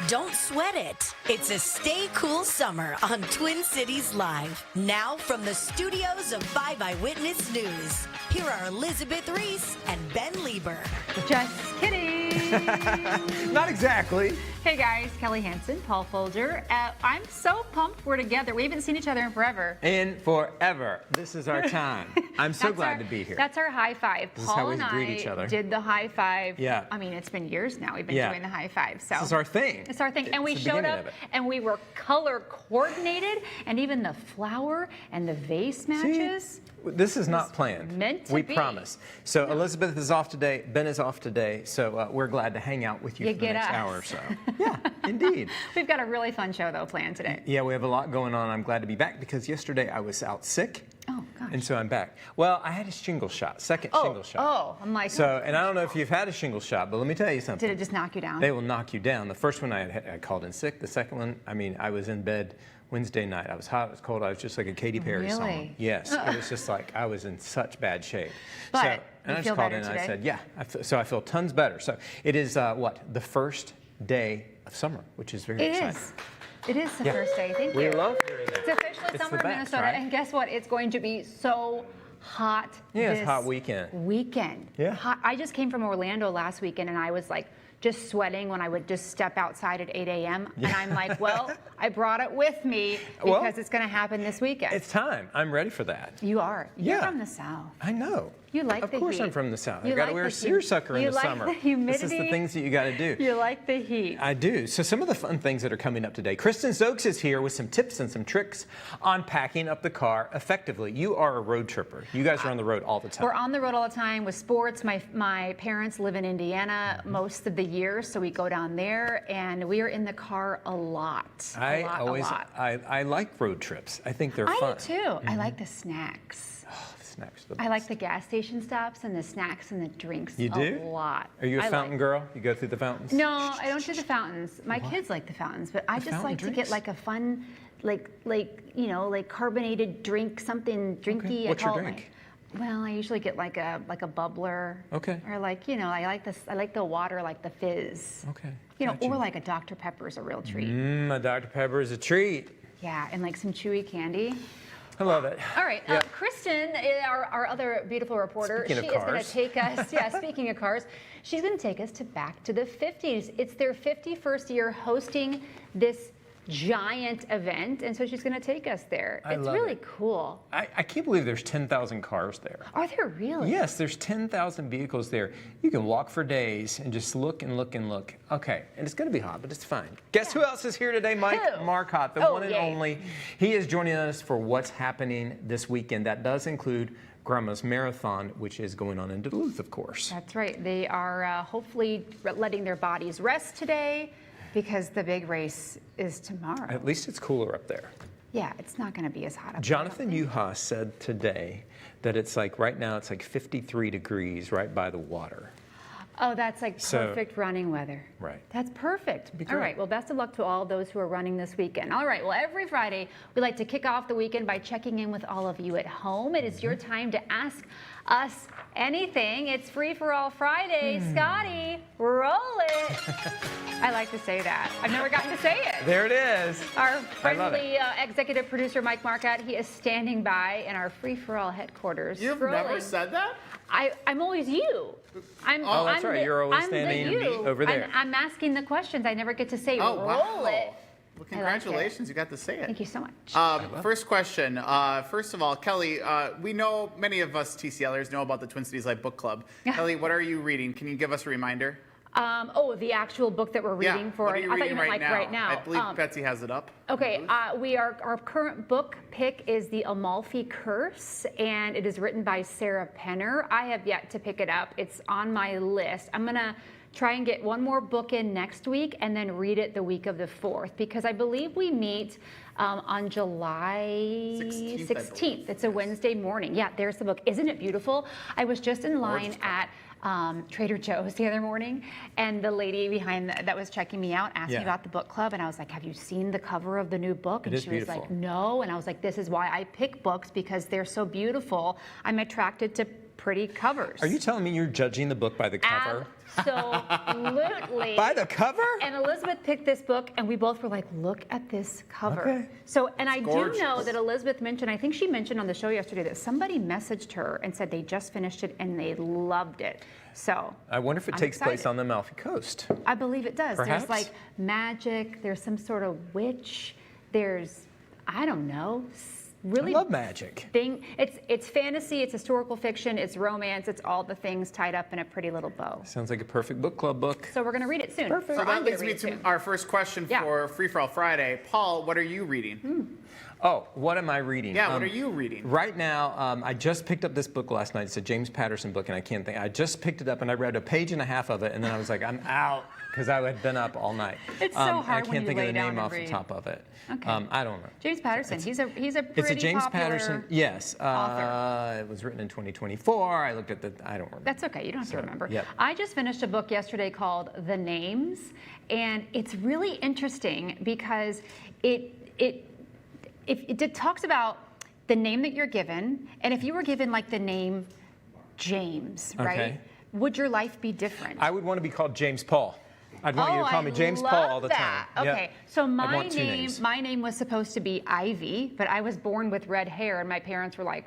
Don't sweat it. It's a Stay Cool Summer on Twin Cities Live. Now from the studios of 5 Eyewitness News, here are Elizabeth Reese and Ben Lieber. Just kidding. Not exactly. Hey guys, Kelly Hansen, Paul Folger. I'm so pumped we're together. We haven't seen each other in forever. In forever. This is our time. I'm so glad to be here. That's our high five. This Paul is how we and greet I each other. did the high five. Yeah. I mean, it's been years now we've been doing the high five. So this is our thing. It's our thing. And we showed up and we were color coordinated, and even the flower and the vase matches. See? This is not planned. Meant to we be. promise. So no. Elizabeth is off today. Ben is off today. So we're glad to hang out with you for the next hour or so. Yeah, indeed. We've got a really fun show, though, planned today. Yeah, we have a lot going on. I'm glad to be back because yesterday I was out sick. Oh, gosh. And so I'm back. Well, I had a shingle shot, second shingle shot. Oh, I'm like. So, and I don't know if you've had a shingle shot, but let me tell you something. Did it just knock you down? They will knock you down. The first one I called in sick. The second one, I mean, I was in bed Wednesday night. I was hot, I was cold, I was just like a Katy Perry song. Yes, it was just like I was in such bad shape. But so, and I just called in and today? I said, yeah. So I feel tons better. So it is the first day of summer, which is very exciting. It is the first day. Thank you. We love hearing that. It's officially summer in Minnesota, right? and guess what? It's going to be so hot. Yeah, this it's a hot weekend. Yeah. Hot. I just came from Orlando last weekend, and I was like just sweating when I would just step outside at 8 a.m. And I'm like, well, I brought it with me because it's going to happen this weekend. It's time. I'm ready for that. You are. You're from the South. I know. You like the heat. Of course I'm from the South. You I got to like wear a the seersucker in the summer. You like the humidity. This is the things that you got to do. You like the heat. I do. So some of the fun things that are coming up today. Kristen Stokes is here with some tips and some tricks on packing up the car effectively. You are a road tripper. You guys are on the road all the time. We're on the road all the time with sports. My parents live in Indiana most of the year, so we go down there, and we are in the car a lot. I like road trips. I think they're fun. I do too. I like the snacks. Oh, the snacks are the best. I like the gas station stops and the snacks and the drinks a lot. Are you a fountain girl? You go through the fountains? No, I don't do the fountains. My kids like the fountains, but I just like to get like a fun, like carbonated drink, something drinky. Okay. What's your drink? Well, I usually get like a bubbler. Okay. Or I like the water, like the fizz. Okay. Or like a Dr. Pepper is a real treat. A Dr. Pepper is a treat. Yeah, and like some chewy candy. I love it. All right, Kristen, our other beautiful reporter, she is going to take us, speaking of cars, she's going to take us back to the 50s. It's their 51st year hosting this giant event, and so she's going to take us there. It's really cool. I can't believe there's 10,000 cars there. Are there really? Yes, there's 10,000 vehicles there. You can walk for days and just look and look and look. Okay, and it's going to be hot, but it's fine. Guess who else is here today? Mike Marcotte, the one and only. He is joining us for what's happening this weekend. That does include Grandma's Marathon, which is going on in Duluth, of course. That's right. They are hopefully letting their bodies rest today, because the big race is tomorrow. At least it's cooler up there. Yeah, it's not going to be as hot up Jonathan Uhas said today that it's like, right now, it's like 53 degrees right by the water. Oh, that's like perfect running weather. Right. That's perfect. All right. Well, best of luck to all those who are running this weekend. All right. Well, every Friday, we like to kick off the weekend by checking in with all of you at home. It is your time to ask us anything. It's Free for All Friday. Scotty, roll it. I like to say that. I've never gotten to say it. There it is. Our friendly executive producer, Mike Marcotte, he is standing by in our Free for All headquarters. You've never said that? I'm always you. That's right. You're always standing over there. I'm asking the questions. I never get to say roll it. Well, congratulations. You got to say it. Thank you so much. First question. First of all, Kelly, we know, many of us TCLers know about the Twin Cities Live Book Club. Kelly, what are you reading? Can you give us a reminder? The actual book that we're reading for. What are you reading right now. I believe Betsy has it up. Okay, our current book pick is The Amalfi Curse, and it is written by Sarah Penner. I have yet to pick it up. It's on my list. I'm gonna try and get one more book in next week and then read it the week of the 4th, because I believe we meet on July 16th. It's a Wednesday morning. Yeah, there's the book. Isn't it beautiful? I was just in line at Trader Joe's the other morning, and the lady behind that was checking me out asked me about the book club, and I was like, have you seen the cover of the new book? And she was like, no. And I was like, this is why I pick books, because they're so beautiful. I'm attracted to pretty covers. Are you telling me you're judging the book by the cover? Absolutely. By the cover? And Elizabeth picked this book, and we both were like, look at this cover. Okay. So, and I gorgeous. do know that Elizabeth mentioned, I think she mentioned on the show yesterday that somebody messaged her and said they just finished it and they loved it. So I wonder if it I'm takes place excited. on the Amalfi Coast. I believe it does. Perhaps? There's like magic, there's some sort of witch, there's, I don't know, really I love magic. thing. It's fantasy, it's historical fiction, it's romance, it's all the things tied up in a pretty little bow. Sounds like a perfect book club book. So we're going to read it soon. Perfect. So I'm that gonna leads read me it to soon. our first question Yeah. for Free For All Friday. Paul, what are you reading? Oh, what am I reading? Yeah, what are you reading? Right now, I just picked up this book last night. It's a James Patterson book, and I can't think. I just picked it up, and I read a page and a half of it, and then I was like, I'm out, because I had been up all night. It's so I hard can't when you think of lay the down name and off the read. top of it. Okay. I don't know. James Patterson, he's a pretty It's a James popular Patterson. Yes. author. It was written in 2024. I looked at the. I don't remember. That's okay. You don't have to remember. Yep. I just finished a book yesterday called The Names, and it's really interesting because it talks about the name that you're given, and if you were given like the name James, right? Okay. Would your life be different? I would want to be called James Paul. I'd want you to call me James Paul all the that. time. Yep. Okay, so I'd my want two name, names. my name was supposed to be Ivy, but I was born with red hair, and my parents were like,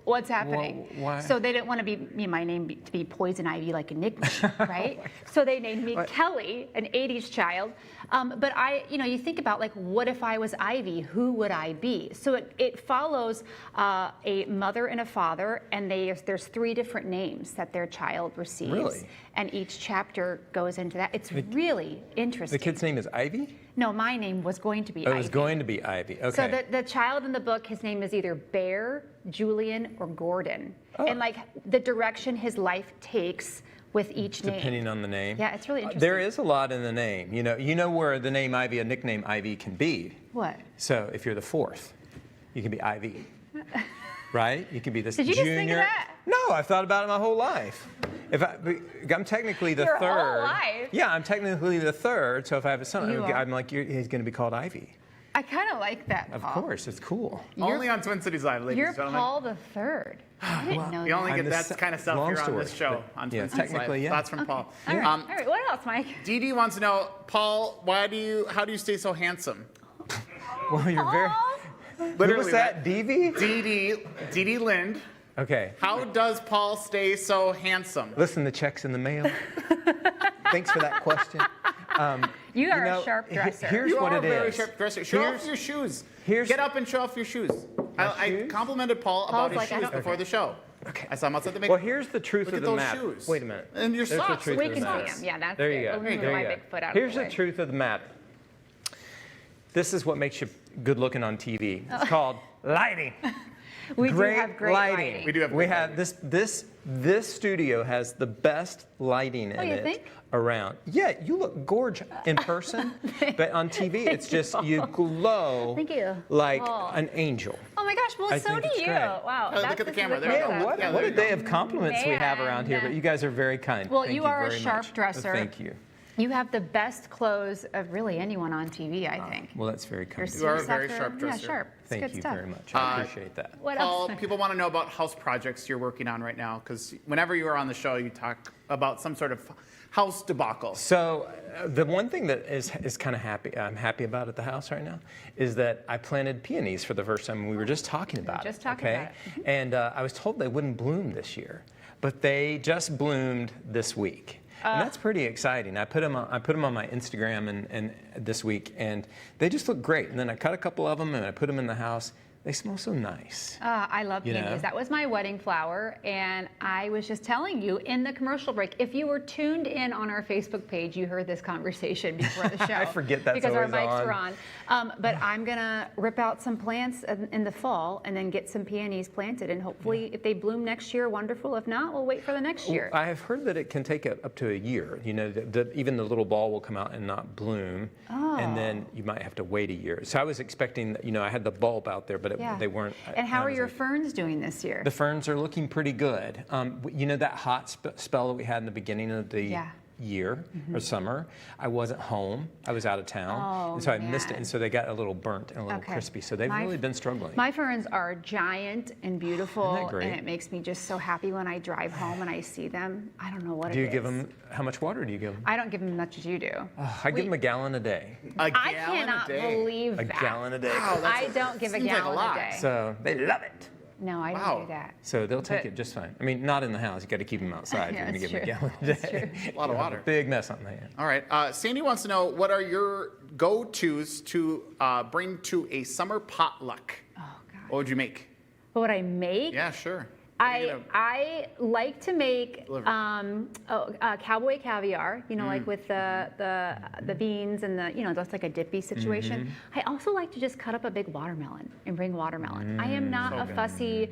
what's happening? why? So they didn't want to be my name to be Poison Ivy, like a nickname, right? So they named me Kelly, an 80s child. But you think about like, what if I was Ivy? Who would I be? So it follows a mother and a father, and there's 3 different names that their child receives. Really? And each chapter goes into that. It's really interesting. The kid's name is Ivy? No, my name was going to be Oh, Ivy. it was going to be Ivy. Okay. So the child in the book, his name is either Bear, Julian, or Gordon. Oh. And like the direction his life takes with each name. Depending on the name. Yeah, it's really interesting. There is a lot in the name. You know where the name Ivy, a nickname Ivy, can be. What? So if you're the 4th, you can be Ivy. Right? You can be this Did you junior. just think of that? No, I've thought about it my whole life. I'm technically the Your whole 3rd. life? Yeah, I'm technically the 3rd. So if I have a son, You are. I'm like, he's going to be called Ivy. I kind of like that, Of Paul. course, it's cool. Only on Twin Cities Live, ladies You're and gentlemen. Paul the Third. I didn't know You that. only I'm get the that kind of stuff long here on story, this show, but- on yeah, Twin Cities Live. technically, yeah. Thoughts from Paul. All right. All right. What else, Mike? Dee Dee wants to know, Paul, how do you stay so handsome? Well, you're very. Literally, Who was that? Davy? Dee Dee Lind. Okay. How does Paul stay so handsome? Listen, the check's in the mail. Thanks for that question. You are a sharp dresser. Here's You what are it a very is. sharp dresser. Show off your shoes. Get up and show off your shoes. I shoes? complimented Paul Paul's about like, his I shoes don't- before the show. Okay. I saw him outside the Well, makeup. here's the truth Look of at the those matter. shoes. Wait a minute. And your There's the socks. truth We of can the matter. see him. Yeah, that's There it. you go. Let me move There my you big go. foot out of Here's the the way. truth of the matter. This is what makes you good looking on TV. It's called lighting. We do have great lighting. We do have We great have this studio has the best lighting in you it think? around. Yeah, you look gorgeous in person, but on TV it's just you glow Thank you. like Oh. an angel. Oh my gosh, well, I so think do it's you. great. Wow. look that's- at the this is camera. a There great you go. setup. What Yeah, a there you day go. of compliments we have around here, Man. but you guys are very kind. Well, Thank you are a very sharp much. dresser. Thank you. You have the best clothes of really anyone on TV, I think. Well, that's very kind. Your of You are a suits very after- sharp dresser. Yeah, sharp. It's Thank good you stuff. very much. I appreciate that. What Paul, else? people want to know about house projects you're working on right now, because whenever you are on the show, you talk about some sort of house debacle. So the one thing that is kind of I'm happy about at the house right now is that I planted peonies for the first time. We were just talking about just it. talking Okay, about it. and I was told they wouldn't bloom this year, but they just bloomed this week. And that's pretty exciting. I put them on my Instagram and this week, and they just look great. And then I cut a couple of them and I put them in the house. They smell so nice. I love You know? peonies. That was my wedding flower, and I was just telling you in the commercial break, if you were tuned in on our Facebook page, you heard this conversation before the show. I forget that's because our always mics on. were on. But I'm gonna rip out some plants in the fall and then get some peonies planted, and hopefully, if they bloom next year, wonderful. If not, we'll wait for the next year. I have heard that it can take up to a year. You know, even the little ball will come out and not bloom, and then you might have to wait a year. So I was expecting, I had the bulb out there, but they weren't. And how I are was your like, ferns doing this year? The ferns are looking pretty good. You know that hot spell that we had in the beginning of the year or summer. I wasn't home. I was out of town. And so I missed it. And so they got a little burnt and a little crispy. So they've really been struggling. My ferns are giant and beautiful. Isn't that great? And it makes me just so happy when I drive home and I see them. I don't know what it is. Do you give them, how much water do you give them? I don't give them as much as you do. I give them a gallon a day. I cannot believe that. A gallon a day. Wow, I don't give a gallon a day. So they love it. No, I don't do that. So they'll take it just fine. I mean, not in the house. You got to keep them outside. Yeah, You're going to give them a that's gallon a day. A lot of water. Big mess on the hand. All right. Sandy wants to know, what are your go-tos to bring to a summer potluck? Oh, God. What would you make? What would I make? Yeah, sure. I like to make cowboy caviar, like with the beans and that's like a dippy situation. I also like to just cut up a big watermelon and bring watermelon. I am not a fussy,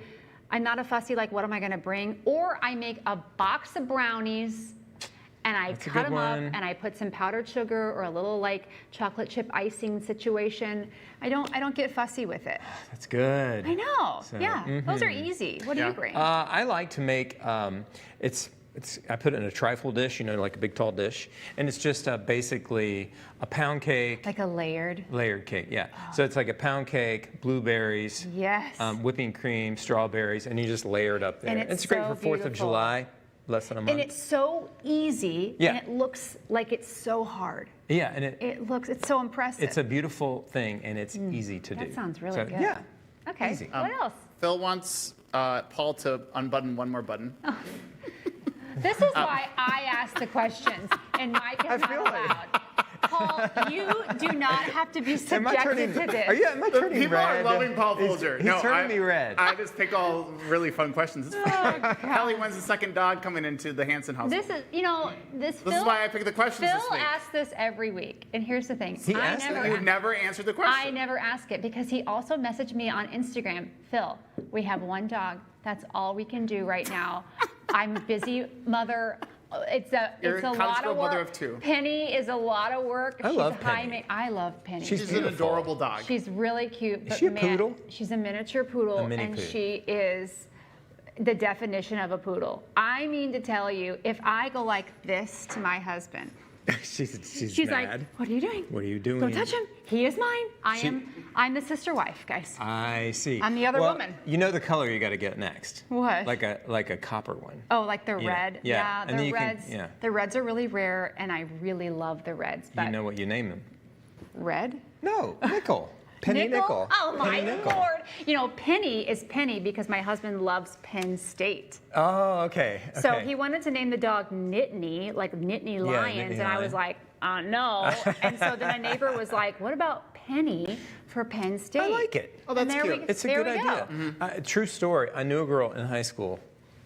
like, what am I gonna bring? Or I make a box of brownies and I cut them up and I put some powdered sugar or a little like chocolate chip icing situation. I don't get fussy with it. That's good. I know. So, those are easy. What do you bring? I like to make I put it in a trifle dish, like a big tall dish, and it's just basically a pound cake. Like a layered cake, yeah. So it's like a pound cake, blueberries, yes, whipping cream, strawberries, and you just layer it up there. And it's great so for 4th of July. Less than a month. And it's so easy, and it looks like it's so hard. Yeah, and it's so impressive. It's a beautiful thing, and it's easy to do. That sounds really good. Yeah. Okay. Easy. What else? Phil wants Paul to unbutton one more button. Oh. This is why I ask the questions, and Mike is not allowed. Paul, you do not have to be subjected to this. Am I turning People red? are loving Paul Folger. He's turning me red. I just pick all really fun questions. It's fine. Kelly, when's the second dog coming into the Hansen household? This is, This is why I pick the questions this Phil week. asks this every week, and here's the thing. He asks it? You never answered the question. I never ask it because he also messaged me on Instagram. Phil, we have one dog. That's all we can do right now. I'm a busy mother. It's a lot of work. Mother of two. Penny is a lot of work. I love Penny. I love Penny. She's an adorable dog. She's really cute. Is she a poodle? She's a miniature poodle, and she is the definition of a poodle. I mean to tell you, if I go like this to my husband, she's she's mad. like, "What are you doing? What are you doing? Don't touch him. He is mine. I'm the sister wife, guys. I see. I'm the other woman. You know the color you got to get next. What? Like a copper one. Oh, like the red. Yeah. And then the reds. yeah. The reds are really rare, and I really love the reds. But You know what you name them? red? No, nickel. Penny nickel. Oh my Penny nickel. Lord! Penny is Penny because my husband loves Penn State. Oh, okay. So he wanted to name the dog Nittany, like Nittany Lions, and I was like, no. And so then a neighbor was like, what about Penny for Penn State? I like it. Oh, that's cute. It's a good idea. True story. I knew a girl in high school.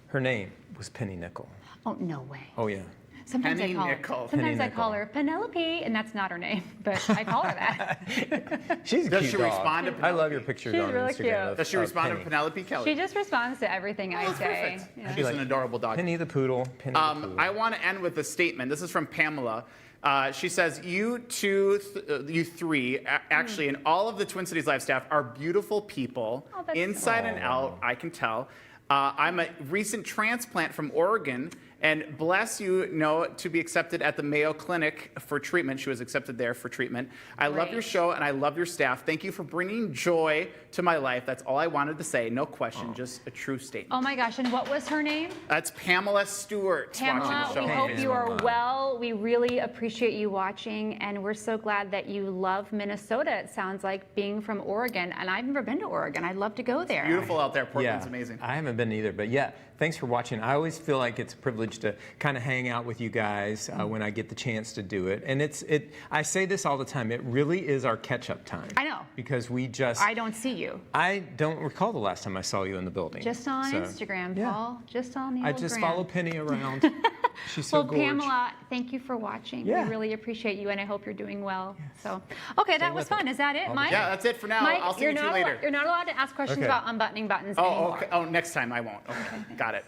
Her name was Penny Nickel. Oh, no way. Oh, yeah. Sometimes Penny I call Nickel. her. Sometimes Penny I call her Penelope, and that's not her name, but I call her that. She's a Does cute she dog. respond to I Penelope? love your pictures She's on really Instagram. cute. Of, Does she of respond Penny. to Penelope, Kelly? She just responds to everything I say. Perfect. Yeah. She's an adorable dog. Penny the poodle. Penny the poodle. I want to end with a statement. This is from Pamela. She says, you three, actually, and all of the Twin Cities Live staff are beautiful people, Oh, that's inside and out, I can tell. I'm a recent transplant from Oregon, and bless you, to be accepted at the Mayo Clinic for treatment. She was accepted there for treatment. I love your show, and I love your staff. Thank you for bringing joy to my life. That's all I wanted to say. No question, just a true statement. Oh my gosh, and what was her name? That's Pamela Stewart. Pamela, watching we the show. hope you are well. We really appreciate you watching, and we're so glad that you love Minnesota. It sounds like being from Oregon, and I've never been to Oregon. I'd love to go there. Beautiful out there. Portland's amazing. I haven't been either, but yeah, thanks for watching. I always feel like it's a privilege to kind of hang out with you guys when I get the chance to do it. And I say this all the time, it really is our catch-up time. I know. Because we just... I don't see you. I don't recall the last time I saw you in the building. Just on Instagram, Paul. Just on the old I just gram. follow Penny around. She's so gorgeous. Pamela, thank you for watching. Yeah. We really appreciate you, and I hope you're doing well. So, okay, that was fun. Is that it, Mike? Yeah, that's it for now. Mike, I'll see you later. You're not allowed to ask questions about unbuttoning buttons anymore. Okay. Oh, next time I won't. Okay, got it.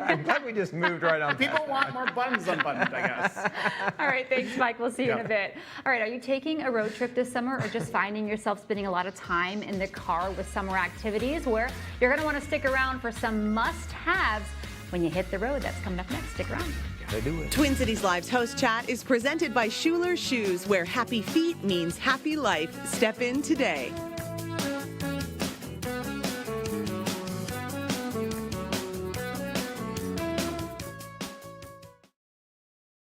I'm glad we just moved right on. People want more buttons unbuttoned, I guess. All right, thanks, Mike. We'll see you in a bit. All right, are you taking a road trip this summer or just finding yourself spending a lot of time in the car with summer activities where you're going to want to stick around for some must-haves when you hit the road? That's coming up next. Stick around. They do it. Twin Cities Live's host chat is presented by Schuler Shoes, where happy feet means happy life. Step in today.